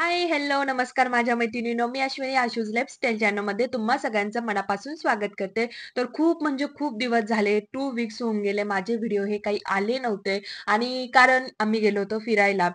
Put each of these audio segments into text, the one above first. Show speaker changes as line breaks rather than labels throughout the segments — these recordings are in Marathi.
हाय, हेल्लो, नमस्कार माझ्या मैत्रिणींनो. मी अश्विनी आशूज लाईफस्टाईल चॅनलमध्ये तुम्हा सगळ्यांचं मनापासून स्वागत करते. तर खूप म्हणजे खूप दिवस झाले, 2 वीक्स होऊन गेले माझे व्हिडिओ हे काही आले नव्हते आणि कारण आम्ही गेलो होतो फिरायला.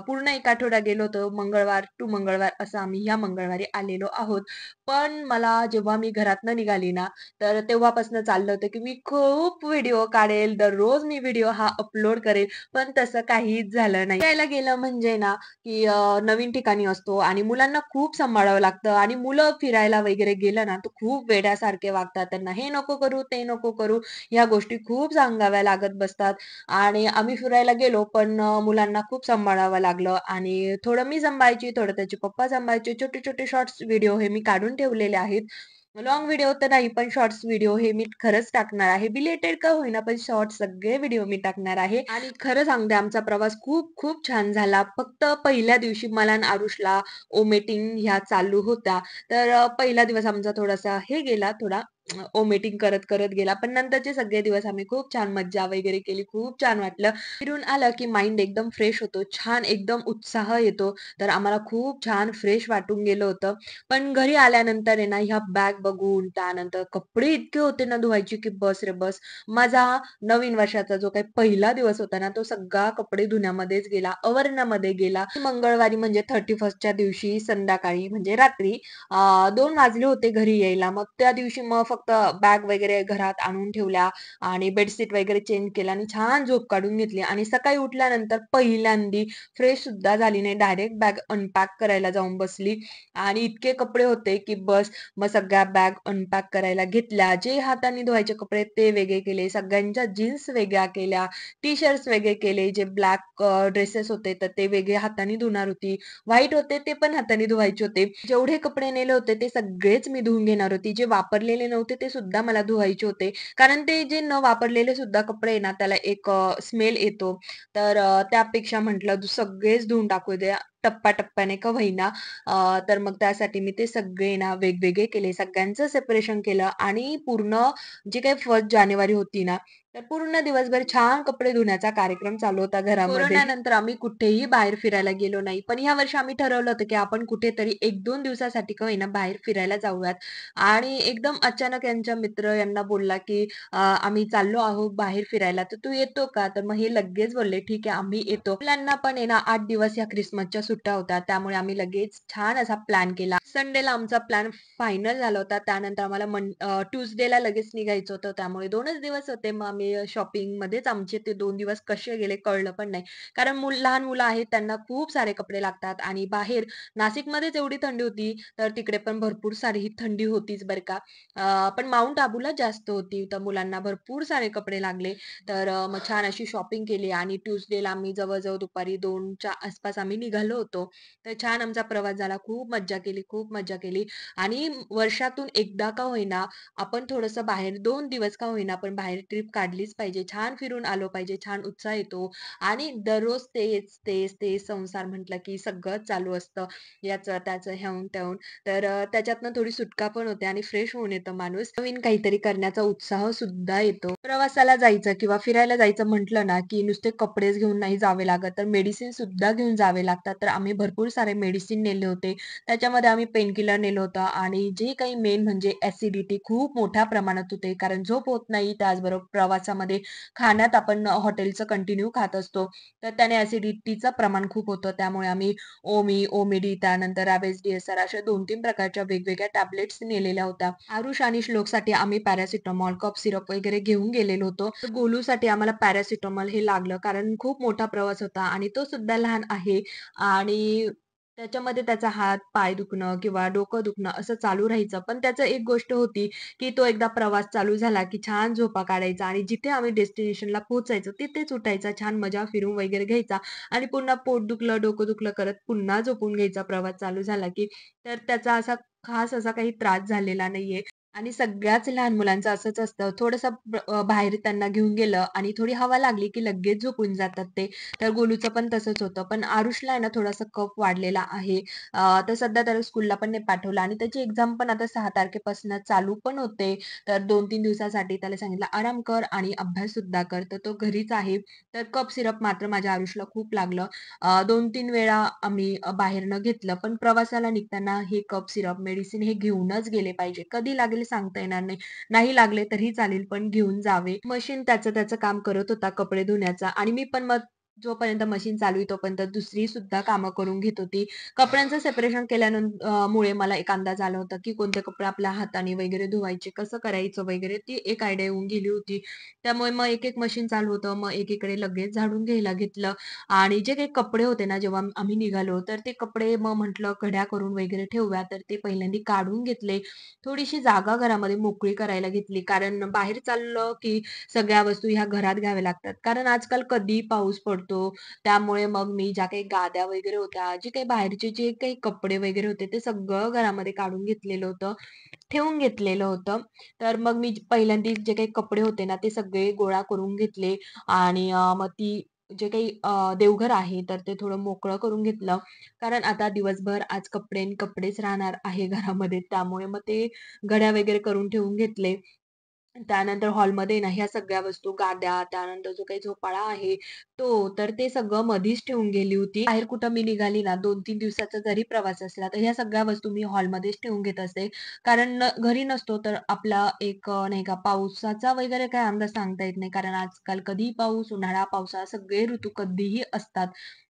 पूर्ण 1 आठवडा गेलो होतो. मंगळवार टू मंगळवार असं आम्ही ह्या मंगळवारी आलेलो आहोत. पण मला जेव्हा मी घरातनं निघाली ना, तर तेव्हापासून चाललं होतं, की मी खूप व्हिडिओ काढेल, दररोज मी व्हिडिओ हा अपलोड करेल. पण तसं काहीच झालं नाही. फिरायला गेलं म्हणजे ना, की नवीन ठिकाणी असतो आणि मुलांना खूप सांभाळावं लागतं आणि मुलं फिरायला वगैरे गेलं ना, तर खूप वेड्यासारखे वागतात. त्यांना हे नको करू, ते नको करू, ह्या गोष्टी खूप सांगाव्या लागत बसतात आणि आम्ही फिरायला गेलो, पण मुलांना खूप सांभाळावं लागलं आणि थोडं मी सांभाळायची, थोडं त्याचे पप्पा सांभाळायचे. छोटे-छोटे शॉर्ट्स व्हिडिओ हे मी काढून ठेवलेले आहेत. लाँग व्हिडिओ तर नाही, पण शॉर्ट्स व्हिडिओ हे मी खरंच टाकणार आहे. बिलेटेड का होईना, पण शॉर्ट्स सगळे व्हिडिओ मी टाकणार आहे. आणि खरं सांगते आमचा प्रवास खूप खूप छान झाला. फक्त पहिल्या दिवशी मला आणि आरुषला वॉमिटिंग ह्या चालू होत्या. तर पहिला दिवस आमचा थोडासा हे गेला, थोडा वॉमिटिंग करत गेला. पण नंतरचे सगळे दिवस आम्ही खूप छान मज्जा वगैरे केली. खूप छान वाटलं. फिरून आलं की माइंड एकदम फ्रेश होतो. छान एकदम उत्साह येतो. तर आम्हाला खूप छान फ्रेश वाटून गेलं होतं. पण घरी आल्यानंतर आहे ना, ह्या बॅग बघून त्यानंतर कपडे इतके होते ना धुवायचे, की बस रे बस. माझा नवीन वर्षाचा जो काही पहिला दिवस होता ना, तो सगळा कपडे धुण्यामध्येच गेला, आवरण्यामध्ये गेला. मंगळवारी म्हणजे 31च्या दिवशी संध्याकाळी म्हणजे रात्री 2 वाजले होते घरी यायला. मग त्या दिवशी मग फक्त बॅग वगैरे घरात आणून ठेवल्या आणि बेडशीट वगैरे चेंज केलं आणि छान झोप काढून घेतली आणि सकाळी उठल्यानंतर पहिल्यांदी फ्रेश सुद्धा झाली नाही. डायरेक्ट बॅग अनपॅक करायला जाऊन बसली आणि इतके कपडे होते, की बस मग सगळ्या बॅग अनपॅक करायला घेतल्या. जे हाताने धुवायचे कपडे ते वेगळे केले. सगळ्यांच्या जीन्स वेगळ्या केल्या. टी-शर्ट्स वेगळे केले. जे ब्लॅक ड्रेसेस होते तर ते वेगळे हाताने धुणार होती. व्हाईट होते ते पण हाताने धुवायचे होते. जेवढे कपडे नेले होते ते सगळेच मी धुवून घेणार होती. जे वापरलेले नव्हते ते सुद्धा मला धुवायचे होते. कारण ते जे न वापरलेले सुद्धा कपडे आहे ना त्याला एक स्मेल येतो. तर त्यापेक्षा म्हटलं सगळेच धुवून टाकू द्या टप्प्या-टप्प्याने का होईना. तर मग त्यासाठी मी ते सगळे ना वेगवेगळे केले. सगळ्यांचं सेपरेशन केलं आणि पूर्ण जी काही 1 जानेवारी होती ना, तर पूर्ण दिवसभर छान कपडे धुण्याचा कार्यक्रम चालू होता घरामध्ये. कोरोनानंतर आम्ही कुठेही बाहेर फिरायला गेलो नाही. पण यावर्षी आम्ही ठरवलं होतं, की आपण कुठेतरी 1-2 दिवसासाठी का होईना बाहेर फिरायला जाऊयात. आणि एकदम अचानक यांचा मित्र यांना बोलला, की आम्ही चाललो आहोत बाहेर फिरायला, तर तू येतो का? तर मग हे लगेच बोलले, "ठीक आहे, आम्ही येतो." मुलांना पण आहे ना 8 दिवस या ख्रिसमसच्या सुट्ट्या होत्या. त्यामुळे आम्ही लगेच छान असा प्लॅन केला. संडेला आमचा प्लॅन फायनल झाला होता. त्यानंतर आम्हाला ट्यूसडेला लगेच निघायचं होतं. त्यामुळे 2च दिवस होते. मग आम्ही शॉपिंगमध्येच आमचे ते 2 दिवस कसे गेले कळलं पण नाही. कारण लहान मुलं आहेत त्यांना खूप सारे कपडे लागतात आणि बाहेर नाशिकमध्येच एवढी थंडी होती, तर तिकडे पण भरपूर सारी ही थंडी होतीच बरं का. पण माउंट आबूला जास्त होती. तर मुलांना भरपूर सारे कपडे लागले. तर मग छान अशी शॉपिंग केली आणि ट्यूसडेला आम्ही जवळ दुपारी 2च्या आसपास आम्ही निघालो होतो. तर छान आमचा प्रवास झाला. खूप मज्जा केली, खूप मज्जा केली आणि वर्षातून एकदा का होईना आपण थोडंसं बाहेर 2 दिवस का होईना पण बाहेर ट्रिप काढलीच पाहिजे. छान फिरून आलो पाहिजे. छान उत्साह येतो आणि दररोज तेच संसार म्हटलं की सगळंच चालू असतं. याचं, त्याचं, ह्याहून-त्याहून. तर त्याच्यातनं थोडी सुटका पण होते आणि फ्रेश होऊन येतं माणूस. नवीन काहीतरी करण्याचा उत्साह सुद्धा येतो. प्रवासाला जायचं किंवा फिरायला जायचं म्हटलं ना, की नुसते कपडेच घेऊन नाही जावे लागत, तर मेडिसिन सुद्धा घेऊन जावे लागतात. तर आम्ही भरपूर सारे मेडिसिन नेले होते. त्याच्यामध्ये आम्ही पेनकिलर नेलं होतं आणि जे काही मेन म्हणजे ॲसिडिटी खूप मोठ्या प्रमाणात होते. कारण झोप होत नाही. त्याचबरोबर प्रवासामध्ये खाण्यात आपण हॉटेलचं कंटिन्यू खात असतो. तर त्याने ॲसिडिटीचं प्रमाण खूप होतं. त्यामुळे आम्ही ओमेडी त्यानंतर रॅवेज DSR अशा 2-3 प्रकारच्या वेगवेगळ्या टॅबलेट्स नेलेल्या होत्या. आरुष आणि श्लोकसाठी आम्ही पॅरासिटामॉल, कफ सिरप वगैरे घेऊन गेलेलो होतो. तर गोलूसाठी आम्हाला पॅरासिटामॉल हे लागलं कारण खूप मोठा प्रवास होता आणि तो सुद्धा लहान आहे आणि त्याच्यामध्ये त्याचा हात, पाय दुखणं किंवा डोकं दुखणं असं चालू राहायचं. पण त्याचं एक गोष्ट होती, की तो एकदा प्रवास चालू झाला, की छान झोपा काढायचा आणि जिथे आम्ही डेस्टिनेशनला पोहोचायचो तिथेच उठायचा, छान मजा फिरून वगैरे घ्यायचा आणि पुन्हा पोट दुखलं, डोकं दुखलं करत पुन्हा झोपून घ्यायचा प्रवास चालू झाला, की तर त्याचा असा खास असा काही त्रास झालेला नाहीये. आणि सगळ्याच लहान मुलांचं असंच असतं. थोडंसं बाहेर त्यांना घेऊन गेलं आणि थोडी हवा लागली, की लगेच झोपून जातात ते. तर गोलूचं पण तसंच होतं. पण आरुषला आहे ना थोडासा कफ वाढलेला आहे. तर सध्या त्याला स्कूलला पण नाही पाठवलं आणि त्याची एक्झाम पण आता 6 तारखेपासून चालू पण होते. तर 2-3 दिवसासाठी त्याला सांगितलं, "आराम कर आणि अभ्याससुद्धा कर." तर तो घरीच आहे. तर कफ सिरप मात्र माझ्या आरुषला खूप लागलं. 2-3 वेळा आम्ही बाहेरनं घेतलं. पण प्रवासाला निघताना हे कफ सिरप, मेडिसिन हे घेऊनच गेले पाहिजे. कधी लागेल सांगता येणार नाही. नाही लागले तरी चालेल, पण घेऊन जावे. मशीन त्याचं त्याचं काम करत होता कपडे धुण्याचा आणि मी पण मग जोपर्यंत मशीन चालू आहे तोपर्यंत दुसरी सुद्धा कामं करून घेत होती. कपड्यांचं सेपरेशन मुळे मला एक अंदाज आला होता, की कोणते कपडे आपल्या हाताने वगैरे धुवायचे, कसं करायचं वगैरे ती एक आयडिया येऊन गेली होती. त्यामुळे मग एक-एक मशीन चालू होतं. मग एकीकडे लगेच झाडून घ्यायला घेतलं. आणि जे काही कपडे होते ना, जेव्हा आम्ही निघालो, तर ते कपडे मग म्हटलं घड्या करून वगैरे ठेवूया, तर ते पहिल्यांदा काढून घेतले. थोडीशी जागा घरामध्ये मोकळी करायला घेतली, कारण बाहेर चाललं की सगळ्या वस्तू ह्या घरात घ्याव्या लागतात. कारण आजकाल कधीही पाऊस पडतो. त्यामुळे मग मी ज्या काही गाद्या वगैरे होत्या, जे काही बाहेरचे जे काही कपडे वगैरे होते, ते सगळं घरामध्ये काढून घेतलेलं होतं, ठेवून घेतलेलं होतं. तर मग मी पहिल्यांदा जे काही कपडे होते ना, ते सगळे गोळा करून घेतले आणि मग ती जे काही देवघर आहे, तर ते थोडं मोकळं करून घेतलं. कारण आता दिवसभर आज कपडे आणि कपडेच राहणार आहे घरामध्ये. त्यामुळे मग ते घड्या वगैरे करून ठेवून घेतले. त्यानंतर हॉलमध्ये ना ह्या सगळ्या वस्तू गाद्या, त्यानंतर जो काही झोपाळा आहे तो, तर ते सगळं मधीच ठेवून गेली होती. बाहेर कुठं मी निघाली ना 2-3 दिवसाचा जरी प्रवास असला, तर ह्या सगळ्या वस्तू मी हॉलमध्येच ठेवून घेत असते. कारण घरी नसतो तर आपला एक नाही का पावसाचा वगैरे काही अंदाज सांगता येत नाही. कारण आजकाल कधीही पाऊस, उन्हाळा, पावसाळा सगळे ऋतू कधीही असतात.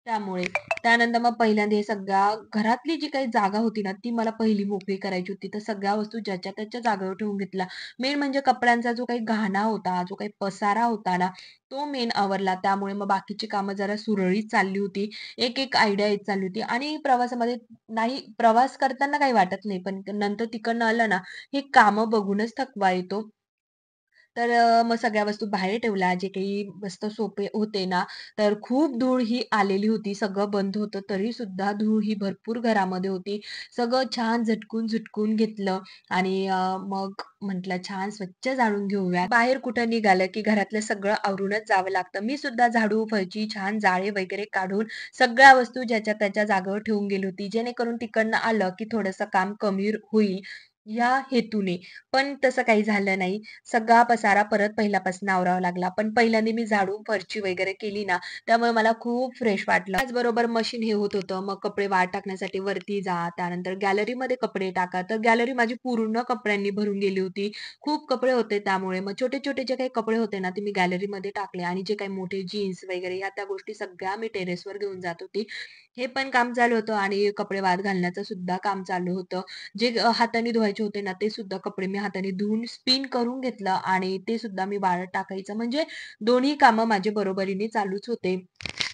त्यामुळे. त्यानंतर मग पहिल्यांदा हे सगळ्या घरातली जी काही जागा होती ना, ती मला पहिली मोकळी करायची होती. तर सगळ्या वस्तू ज्याच्या त्याच्या जागेवर ठेवून घेतल्या. मेन म्हणजे कपड्यांचा जो काही घाणा होता, जो काही पसारा होता ना, तो मेन आवरला. त्यामुळे मग बाकीची कामं जरा सुरळीत चालली होती. एक-एक आयडिया येत चालली होती आणि प्रवासामध्ये नाही प्रवास करताना काही वाटत नाही, पण नंतर तिकडनं आलं ना, ही कामं बघूनच थकवा येतो. तर मग सगळ्या वस्तू बाहेर ठेवल्या. जे काही मस्त सोफे होते ना, तर खूप धूळ ही आलेली होती. सगळं बंद होतं, तरीसुद्धा धूळ ही भरपूर घरामध्ये होती. सगळं छान झटकून-झटकून घेतलं आणि मग म्हटलं छान स्वच्छ झाडून घेऊयात. बाहेर कुठं निघालं, की घरातलं सगळं आवरूनच जावं लागतं. मी सुद्धा झाडू, फरशी छान जाळे वगैरे काढून सगळ्या वस्तू ज्याच्या त्याच्या जागेवर ठेवून गेली होती. जेणेकरून तिकडनं आलं, की थोडंसं काम कमी होईल, या हेतूने. पण तसं काही झालं नाही. सगळा पसारा परत पहिल्यापासून आवरावा लागला. पण पहिल्यांदा मी झाडून फरशी वगैरे केली ना, त्यामुळे मला खूप फ्रेश वाटलं. त्याचबरोबर मशीन हे होत होतं. मग कपडे वाळत टाकण्यासाठी वरती जा, त्यानंतर गॅलरीमध्ये कपडे टाका. तर गॅलरी माझी पूर्ण कपड्यांनी भरून गेली होती. खूप कपडे होते त्यामुळे. मग छोटे-छोटे जे काही कपडे होते ना, ते मी गॅलरीमध्ये टाकले आणि जे काही मोठे जीन्स वगैरे ह्या त्या गोष्टी सगळ्या मी टेरेसवर घेऊन जात होती. हे पण काम चालू होतं आणि कपडे वाळत घालण्याचं सुद्धा काम चालू होतं. जे हाताने धुवायचे होते ना, ते सुद्धा कपडे मी हाताने धुवून स्पिन करून घेतलं आणि ते सुद्धा मी वाळत टाकायचं. म्हणजे दोन्ही कामं माझे बरोबरीने चालूच होते.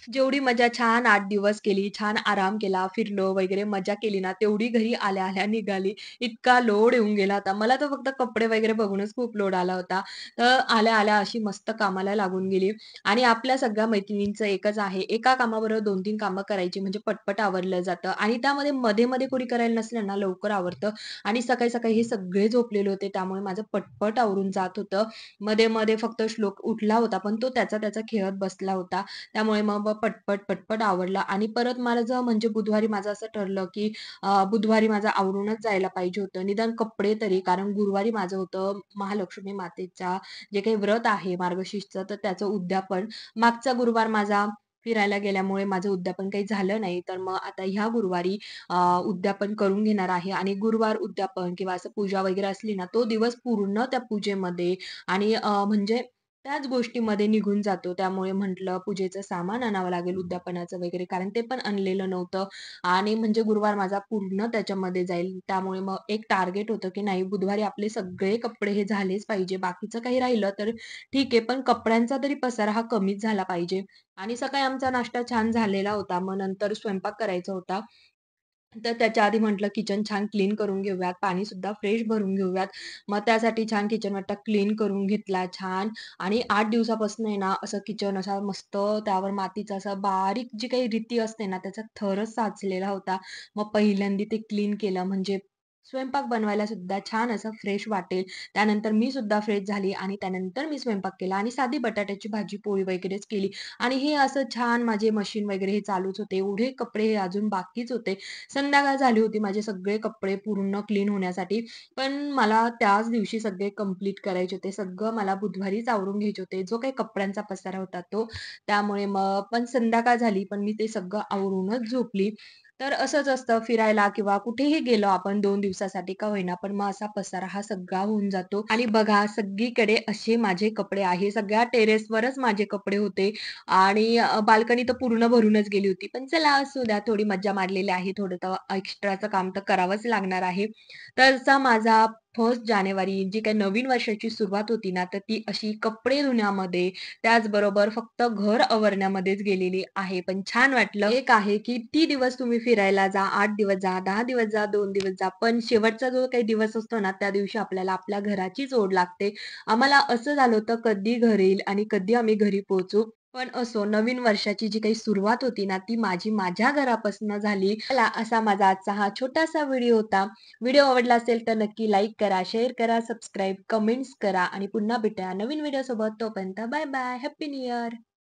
जेवढी मजा छान 8 दिवस केली, छान आराम केला, फिरलो वगैरे मजा केली ना, तेवढी घरी आल्या-आल्या निघाली. इतका लोड येऊन गेला होता. मला तर फक्त कपडे वगैरे बघूनच खूप लोड आला होता. तर आल्या-आल्या अशी मस्त कामाला लागून गेली आणि आपल्या सगळ्या मैत्रिणींचं एकच आहे, एका कामाबरोबर 2-3 कामं करायची म्हणजे पटपट आवरलं जातं आणि त्यामध्ये मध्ये-मध्ये कोणी करायला नसलं ना, लवकर आवरतं आणि सकाळी-सकाळी हे सगळे झोपलेले होते. त्यामुळे माझं पटपट आवरून जात होतं. मध्ये-मध्ये फक्त श्लोक उठला होता, पण तो त्याचा खेळत बसला होता. त्यामुळे मग पटपट आवरलं आणि परत माझं म्हणजे बुधवारी माझं असं ठरलं, की बुधवारी माझं आवरूनच जायला पाहिजे होतं. निदान कपडे तरी कारण गुरुवारी माझं होतं महालक्ष्मी मातेचा जे काही व्रत आहे मार्गशीर्षचं, तर त्याचं उद्यापन. मागचा गुरुवार माझा फिरायला गेल्यामुळे माझं उद्यापन काही झालं नाही. तर मग आता ह्या गुरुवारी उद्यापन करून घेणार आहे आणि गुरुवार उद्यापन किंवा असं पूजा वगैरे असली ना, तो दिवस पूर्ण त्या पूजेमध्ये आणि म्हणजे त्याच गोष्टीमध्ये निघून जातो. त्यामुळे म्हटलं पूजेचं सामान आणावं लागेल उद्यापनाचं वगैरे, कारण ते पण आणलेलं नव्हतं आणि म्हणजे गुरुवार माझा पूर्ण त्याच्यामध्ये जाईल. त्यामुळे मग एक टार्गेट होतं, की नाही बुधवारी आपले सगळे कपडे हे झालेच पाहिजे. बाकीचं काही राहिलं तर ठीक आहे, पण कपड्यांचा तरी पसारा हा कमीच झाला पाहिजे. आणि सकाळी आमचा नाश्ता छान झालेला होता. मग नंतर स्वयंपाक करायचा होता. तर त्याच्या आधी म्हटलं किचन छान क्लीन करून घेऊयात, पाणीसुद्धा फ्रेश भरून घेऊयात. मग त्यासाठी छान किचन वाटा क्लीन करून घेतला छान आणि 8 दिवसापासून आहे ना, असं किचन असा मस्त त्यावर मातीचा असा बारीक जी काही रिती असते ना, त्याचा थरच साचलेला होता. मग पहिल्यांदा ते क्लीन केलं म्हणजे स्वयंपाक बनवायला सुद्धा छान असं फ्रेश वाटेल. त्यानंतर मी सुद्धा फ्रेश झाली आणि त्यानंतर मी स्वयंपाक केला आणि साधी बटाट्याची भाजी, पोळी वगैरेच केली आणि हे असं छान माझे मशीन वगैरे हे चालूच होते. एवढे कपडे हे अजून बाकीच होते. संध्याकाळ झाली होती माझे सगळे कपडे पूर्ण क्लीन होण्यासाठी. पण मला त्याच दिवशी सगळे कंप्लीट करायचे होते. सगळं मला बुधवारीच आवरून घ्यायचे होते. जो काही कपड्यांचा पसारा होता तो. त्यामुळे मग पण संध्याकाळ झाली, पण मी ते सगळं आवरूनच झोपली. तर असंच असतं फिरायला किंवा कुठेही गेलो आपण 2 दिवसासाठी का होईना, पण मग असा पसारा हा सगळा होऊन जातो आणि बघा सगळीकडे असे माझे कपडे आहे. सगळ्या टेरेसवरच माझे कपडे होते आणि बाल्कनी तर पूर्ण भरूनच गेली होती. पण चला असू द्या, थोडी मज्जा मारलेली आहे. थोडं तर एक्स्ट्राचं काम तर करावंच लागणार आहे. तरचा माझा 1 जानेवारी जी काही नवीन वर्षाची सुरुवात होती ना, तर ती अशी कपडे धुण्यामध्ये, त्याचबरोबर फक्त घर आवरण्यामध्येच गेलेली आहे. पण छान वाटलं. एक आहे किती दिवस तुम्ही फिरायला जा, 8 दिवस जा, 10 दिवस जा, 2 दिवस जा, पण शेवटचा जो काही दिवस असतो ना, त्या दिवशी आपल्याला आपल्या घराचीच ओढ लागते. आम्हाला असं झालं होतं कधी घर येईल आणि कधी आम्ही घरी पोहोचू. पण असो नवीन वर्षाची जी काही सुरुवात होती ना, ती माझी माझ्या घरापासून झाली. चला असा माझा आजचा हा छोटासा व्हिडिओ होता. व्हिडिओ आवडला असेल तर नक्की लाईक करा, शेअर करा, सबस्क्राईब, कमेंट्स करा आणि पुन्हा भेटूया नवीन व्हिडिओसोबत. तोपर्यंत bye bye. Happy new year.